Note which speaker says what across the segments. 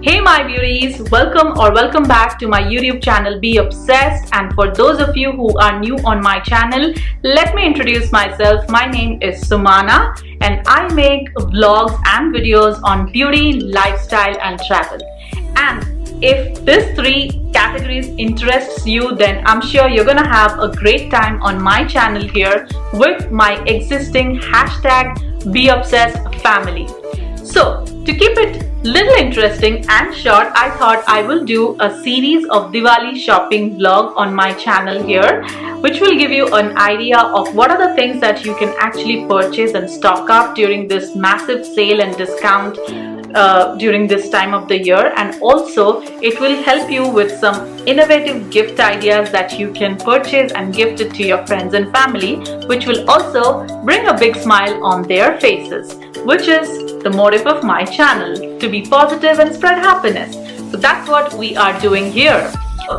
Speaker 1: Hey my beauties, welcome back to my YouTube channel Be Obsessed. And for those of you who are new on my channel, let me introduce myself. My name is Sumana and I make vlogs and videos on beauty, lifestyle and travel. And if these three categories interests you, then I'm sure you're gonna have a great time on my channel here with my existing hashtag Be Obsessed family. So to keep it little interesting and short, I thought I will do a series of Diwali shopping vlog on my channel here, which will give you an idea of what are the things that you can actually purchase and stock up during this massive sale and discount during this time of the year. And also it will help you with some innovative gift ideas that you can purchase and gift it to your friends and family, which will also bring a big smile on their faces, which is the motive of my channel, to be positive and spread happiness. So that's what we are doing here.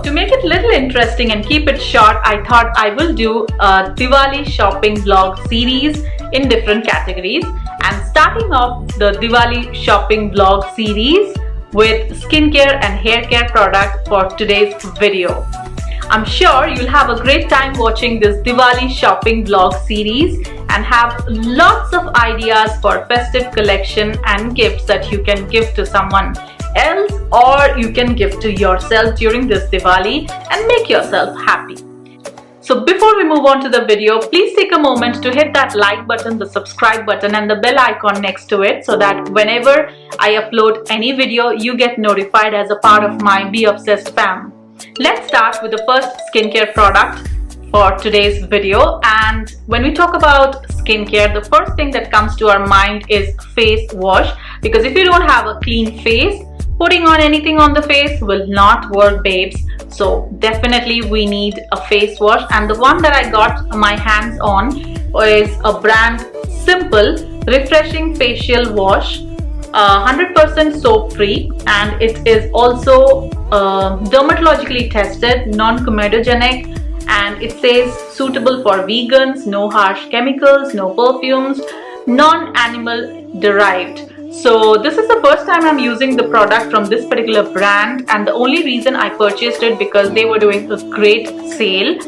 Speaker 1: To make it little interesting and keep it short, I thought I will do a Diwali shopping vlog series in different categories, and starting off the Diwali shopping vlog series with skincare and hair care product for today's video. I'm sure you'll have a great time watching this Diwali shopping vlog series and have lots of ideas for festive collection and gifts that you can give to someone else, or you can give to yourself during this Diwali and make yourself happy. So before we move on to the video, please take a moment to hit that like button, the subscribe button and the bell icon next to it, so that whenever I upload any video, you get notified as a part of my Be Obsessed fam. Let's start with the first skincare product for today's video. And when we talk about skincare, the first thing that comes to our mind is face wash, because if you don't have a clean face, putting on anything on the face will not work, babes. So definitely we need a face wash, and the one that I got my hands on is a brand Simple Refreshing Facial Wash, 100% soap free, and it is also dermatologically tested, non-comedogenic, and it says suitable for vegans, no harsh chemicals, no perfumes, non-animal derived. So this is the first time I'm using the product from this particular brand, and the only reason I purchased it because they were doing a great sale.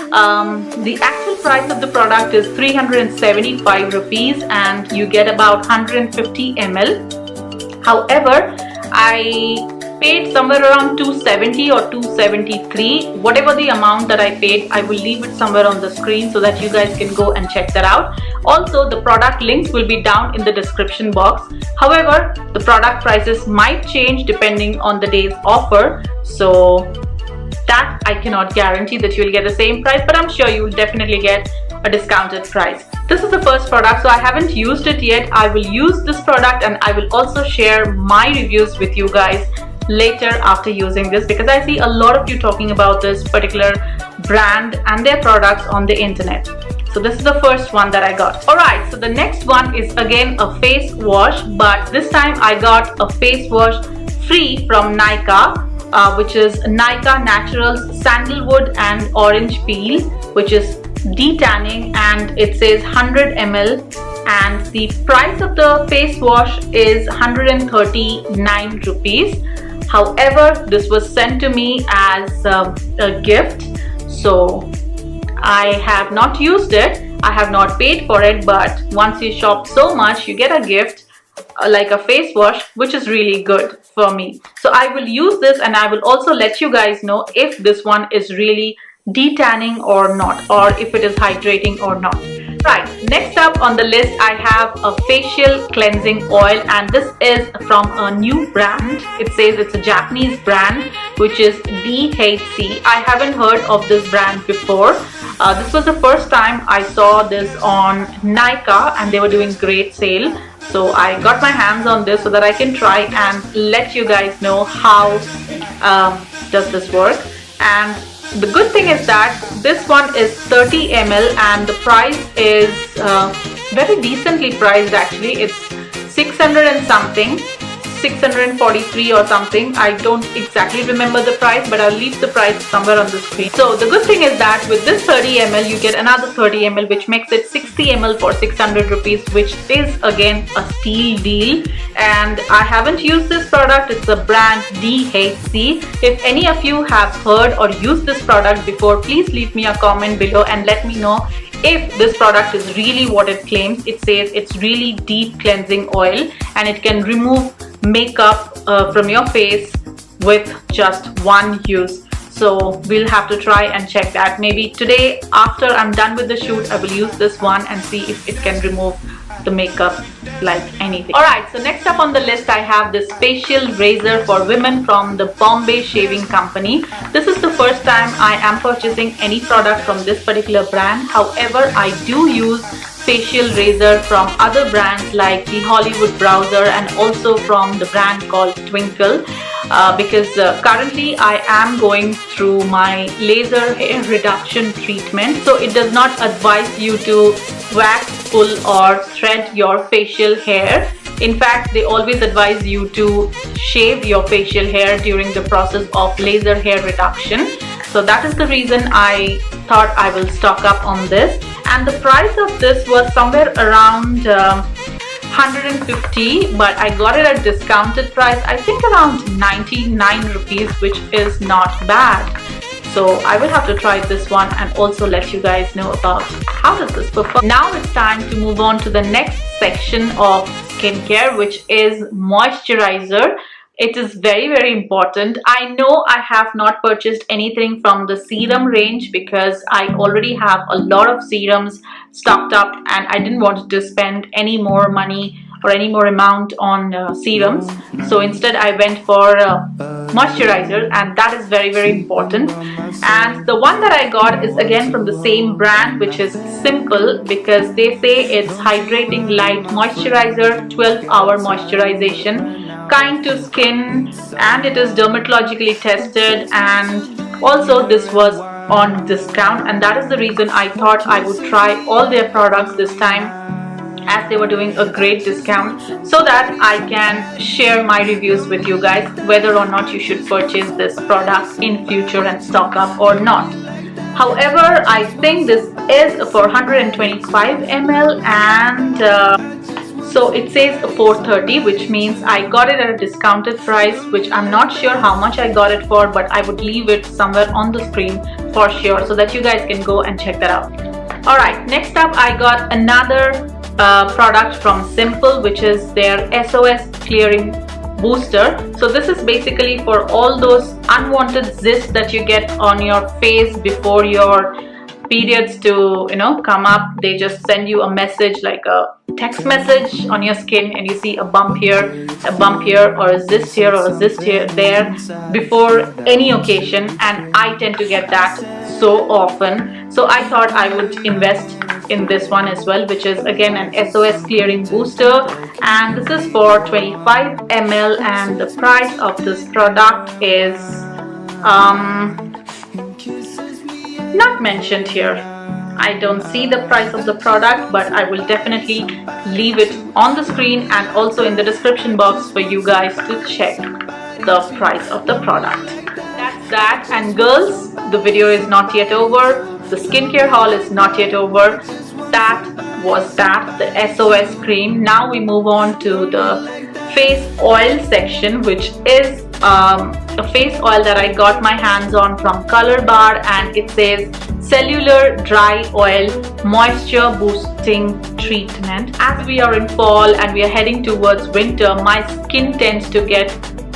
Speaker 1: The actual price of the product is 375 rupees and you get about 150 ml. However, I paid somewhere around 270 or 273. Whatever the amount that I paid, I will leave it somewhere on the screen so that you guys can go and check that out. Also, the product links will be down in the description box. However, the product prices might change depending on the day's offer, so that I cannot guarantee that you will get the same price, but I'm sure you will definitely get a discounted price. This is the first product, so I haven't used it yet. I will use this product and I will also share my reviews with you guys later after using this, because I see a lot of you talking about this particular brand and their products on the internet. So this is the first one that I got. Alright, so the next one is again a face wash, but this time I got a face wash free from Nykaa, which is Nykaa Naturals Sandalwood and Orange Peel, which is detanning, and it says 100 ml, and the price of the face wash is 139 rupees. However, this was sent to me as a gift, so I have not used it. I have not paid for it, but once you shop so much, you get a gift like a face wash, which is really good for me. So I will use this, and I will also let you guys know if this one is really detanning or not, or if it is hydrating or not. Right, next up on the list I have a facial cleansing oil, and this is from a new brand. It says it's a Japanese brand, which is DHC. I haven't heard of this brand before. This was the first time I saw this on Nykaa and they were doing great sale. So I got my hands on this so that I can try and let you guys know how does this work. And the good thing is that this one is 30 ml and the price is very decently priced actually. It's 600 and something. 643 or something. I don't exactly remember the price, but I'll leave the price somewhere on the screen. So the good thing is that with this 30 ml you get another 30 ml, which makes it 60 ml for 600 rupees, which is again a steal deal. And I haven't used this product. It's a brand DHC. If any of you have heard or used this product before, please leave me a comment below and let me know if this product is really what it claims. It says it's really deep cleansing oil and it can remove makeup from your face with just one use. So we'll have to try and check that. Maybe today after I'm done with the shoot, I will use this one and see if it can remove the makeup like anything. Alright, so next up on the list I have this facial razor for women from the Bombay Shaving Company. This is the first time I am purchasing any product from this particular brand. However, I do use facial razor from other brands like the Hollywood Browser and also from the brand called Twinkle. Because currently I am going through my laser hair reduction treatment, so it does not advise you to wax, pull or thread your facial hair. In fact, they always advise you to shave your facial hair during the process of laser hair reduction. So that is the reason I thought I will stock up on this, and the price of this was somewhere around 150, but I got it at discounted price, I think around 99 rupees, which is not bad. So I will have to try this one and also let you guys know about how does this perform. Now it's time to move on to the next section of skincare, which is moisturizer. It is very important. I know I have not purchased anything from the serum range because I already have a lot of serums stocked up and I didn't want to spend any more money or any more amount on serums. So instead I went for moisturizer, and that is very important. And the one that I got is again from the same brand, which is Simple, because they say it's hydrating light moisturizer, 12-hour moisturization, kind to skin, and it is dermatologically tested, and also this was on discount, and that is the reason I thought I would try all their products this time, as they were doing a great discount, so that I can share my reviews with you guys whether or not you should purchase this product in future and stock up or not. However, I think this is for 125 ml and so it says 430, which means I got it at a discounted price, which I'm not sure how much I got it for, but I would leave it somewhere on the screen for sure so that you guys can go and check that out. Alright, next up I got another product from Simple, which is their SOS Clearing Booster. So this is basically for all those unwanted zits that you get on your face before your periods to come up. They just send you a message, like a text message on your skin, and you see a bump here, or a cyst here, or a cyst here there before any occasion, and I tend to get that so often. So I thought I would invest in this one as well, which is again an SOS Clearing Booster, and this is for 25 ml, and the price of this product is not mentioned here. I don't see the price of the product, but I will definitely leave it on the screen and also in the description box for you guys to check the price of the product. That's that, and girls, the video is not yet over. The skincare haul is not yet over. That was that, the SOS cream. Now we move on to the face oil section, which is a face oil that I got my hands on from Color Bar, and it says Cellular Dry Oil Moisture Boosting Treatment. As we are in fall and we are heading towards winter, my skin tends to get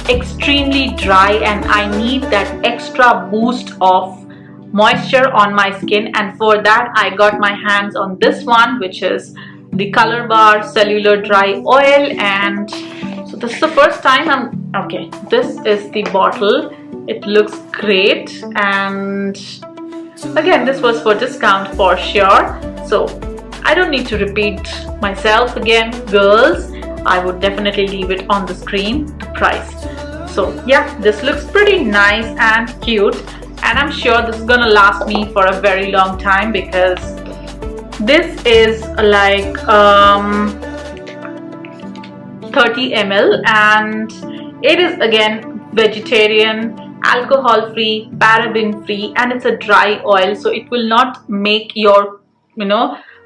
Speaker 1: extremely dry and I need that extra boost of moisture on my skin, and for that I got my hands on this one, which is the Color Bar Cellular Dry Oil. And so this is the first time okay, this is the bottle. It looks great, and again this was for discount for sure, so I don't need to repeat myself again. Girls, I would definitely leave it on the screen, the price. So yeah, this looks pretty nice and cute, and I'm sure this is gonna last me for a very long time, because this is like 30 ml, and it is again vegetarian, alcohol free, paraben free, and it's a dry oil, so it will not make your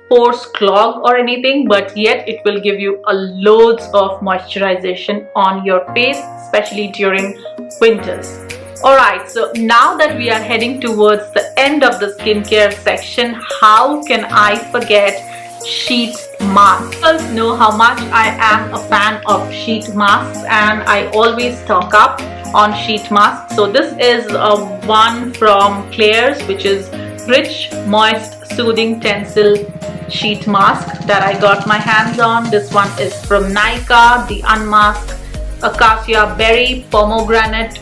Speaker 1: pores clog or anything, but yet it will give you a loads of moisturization on your face, especially during winters. Alright, so now that we are heading towards the end of the skincare section, how can I forget sheet masks? You guys know how much I am a fan of sheet masks, and I always stock up on sheet masks. So this is one from Klairs, which is Rich Moist Soothing Tencel sheet mask that I got my hands on. This one is from Nykaa, the Unmasked Acacia Berry Pomegranate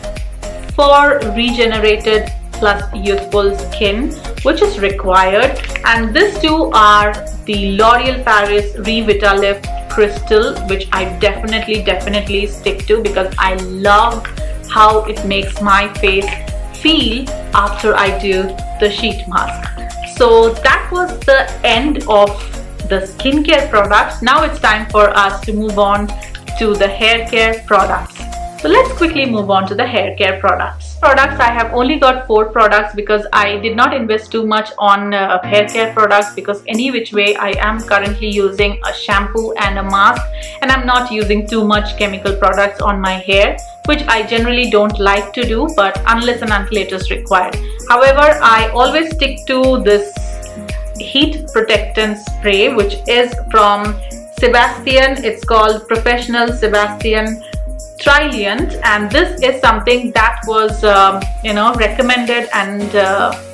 Speaker 1: for regenerated plus youthful skin, which is required. And these two are the L'Oreal Paris Revitalift Crystal, which I definitely stick to because I love how it makes my face feel after I do the sheet mask. So that was the end of the skincare products. Now it's time for us to move on to the hair care products. So let's quickly move on to the hair care products. I have only got 4 products because I did not invest too much on hair care products, because any which way I am currently using a shampoo and a mask, and I'm not using too much chemical products on my hair, which I generally don't like to do, but unless and until it is required. However, I always stick to this heat protectant spray, which is from Sebastian. It's called Professional Sebastian Trilliant, and this is something that was recommended and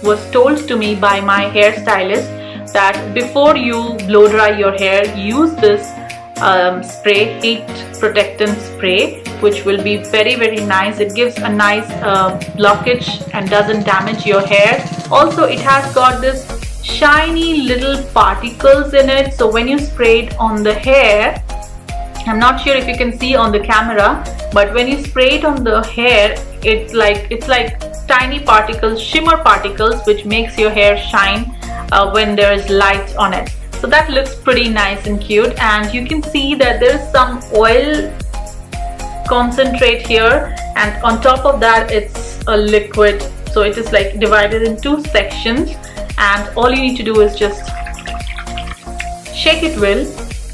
Speaker 1: was told to me by my hairstylist, that before you blow dry your hair, use this spray, heat protectant spray, which will be very nice. It gives a nice blockage and doesn't damage your hair. Also, it has got this shiny little particles in it, so when you spray it on the hair, I'm not sure if you can see on the camera, but when you spray it on the hair, it's like tiny particles, shimmer particles, which makes your hair shine when there is light on it. So that looks pretty nice and cute, and you can see that there is some oil concentrate here, and on top of that it's a liquid. So it is like divided in 2 sections, and all you need to do is just shake it well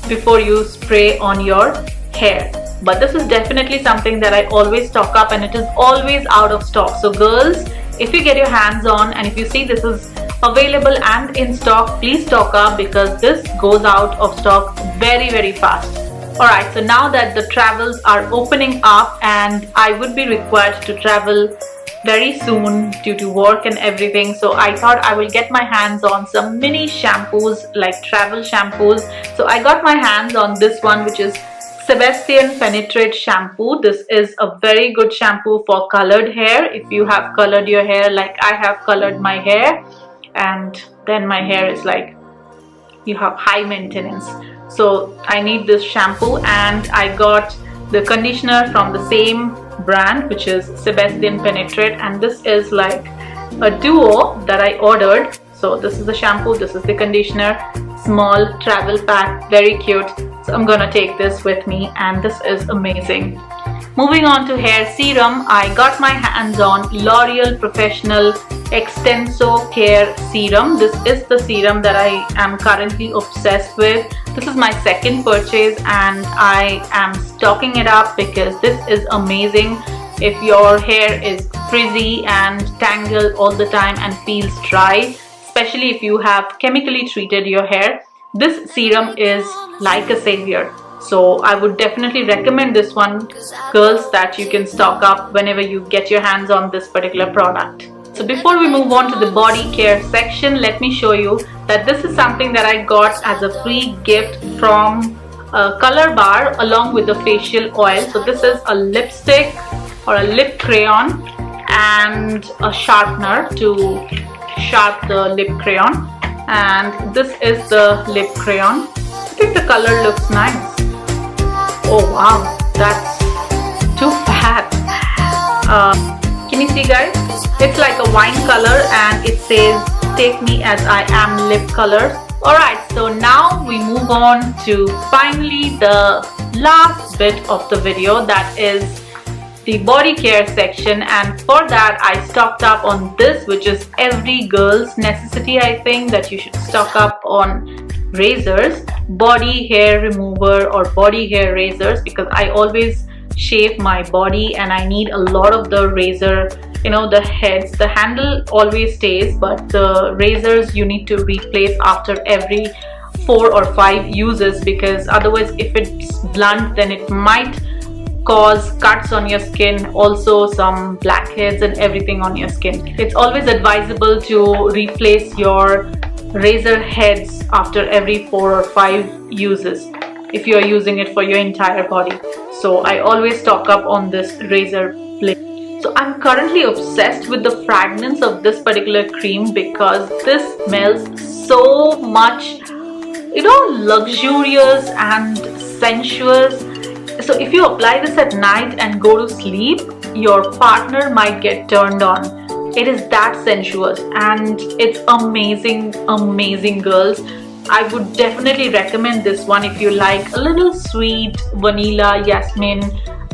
Speaker 1: before you spray on your hair. But this is definitely something that I always stock up, and it is always out of stock. So girls, if you get your hands on and if you see this is available and in stock, please stock up, because this goes out of stock very fast. Alright, so now that the travels are opening up and I would be required to travel very soon due to work and everything, so I thought I will get my hands on some mini shampoos, like travel shampoos. So I got my hands on this one, which is Sebastian Penetrate Shampoo. This is a very good shampoo for colored hair. If you have colored your hair like I have colored my hair, and then my hair is like, you have high maintenance, so I need this shampoo. And I got the conditioner from the same brand, which is Sebastian Penetrate, and this is like a duo that I ordered. So this is the shampoo, this is the conditioner, small travel pack, very cute. So I'm gonna take this with me, and this is amazing. Moving on to hair serum, I got my hands on L'Oreal Professional Extenso Care Serum. This is the serum that I am currently obsessed with. This is my second purchase, and I am stocking it up because this is amazing. If your hair is frizzy and tangled all the time and feels dry, especially if you have chemically treated your hair, this serum is like a savior. So I would definitely recommend this one, girls, that you can stock up whenever you get your hands on this particular product. So before we move on to the body care section, let me show you that this is something that I got as a free gift from Color Bar along with the facial oil. So this is a lipstick or a lip crayon and a sharpener to sharp the lip crayon, and this is the lip crayon. I think the color looks nice. Oh wow, that's too fat. Can you see, guys? It's like a wine color, and it says "Take me as I am" lip color. Alright, so now we move on to finally the last bit of the video, that is the body care section. And for that I stocked up on this, which is every girl's necessity. I think that you should stock up on razors, body hair remover or body hair razors, because I always shave my body and I need a lot of the razor, you know, the heads. The handle always stays, but the razors you need to replace after every 4 or 5 uses, because otherwise if it's blunt then it might cause cuts on your skin, also some blackheads and everything on your skin. It's always advisable to replace your razor heads after every 4 or 5 uses if you are using it for your entire body. So I always stock up on this razor blade. So I'm currently obsessed with the fragrance of this particular cream because this smells so much, you know, luxurious and sensuous. So if you apply this at night and go to sleep, your partner might get turned on. It is that sensuous and it's amazing, girls. I would definitely recommend this one if you like a little sweet vanilla jasmine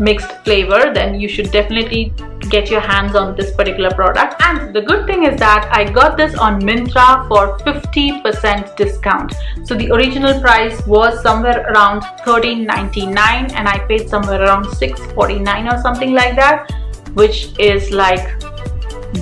Speaker 1: mixed flavor. Then you should definitely get your hands on this particular product. And the good thing is that I got this on Myntra for 50% discount. So the original price was somewhere around $13.99 and I paid somewhere around $6.49 or something like that, which is like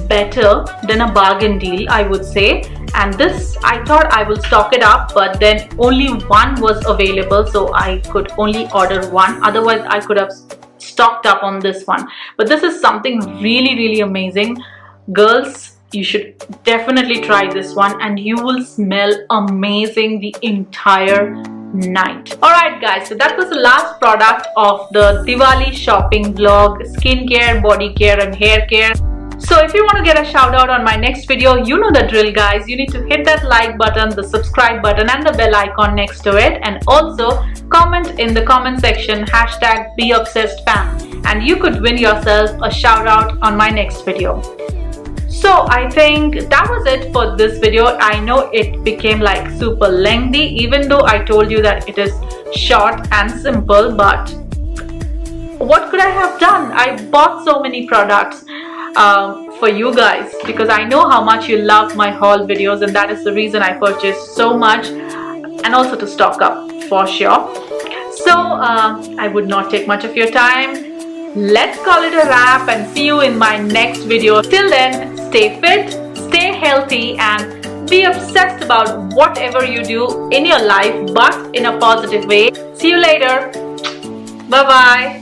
Speaker 1: better than a bargain deal, I would say. And this, I thought I will stock it up, but then only one was available, so I could only order one. Otherwise I could have stocked up on this one. But this is something really amazing. Girls, you should definitely try this one and you will smell amazing the entire night. Alright guys, so that was the last product of the Diwali shopping vlog, skincare, body care and hair care. So if you want to get a shout out on my next video, you know the drill guys. You need to hit that like button, the subscribe button and the bell icon next to it, and also comment in the comment section #BeObsessedFam and you could win yourself a shout out on my next video. So I think that was it for this video. I know it became like super lengthy, even though I told you that it is short and simple, but what could I have done? I bought so many products for you guys because I know how much you love my haul videos, and that is the reason I purchased so much, and also to stock up for sure. So I would not take much of your time. Let's call it a wrap and see you in my next video. Till then, stay fit, stay healthy and be obsessed about whatever you do in your life, but in a positive way. See you later. Bye bye.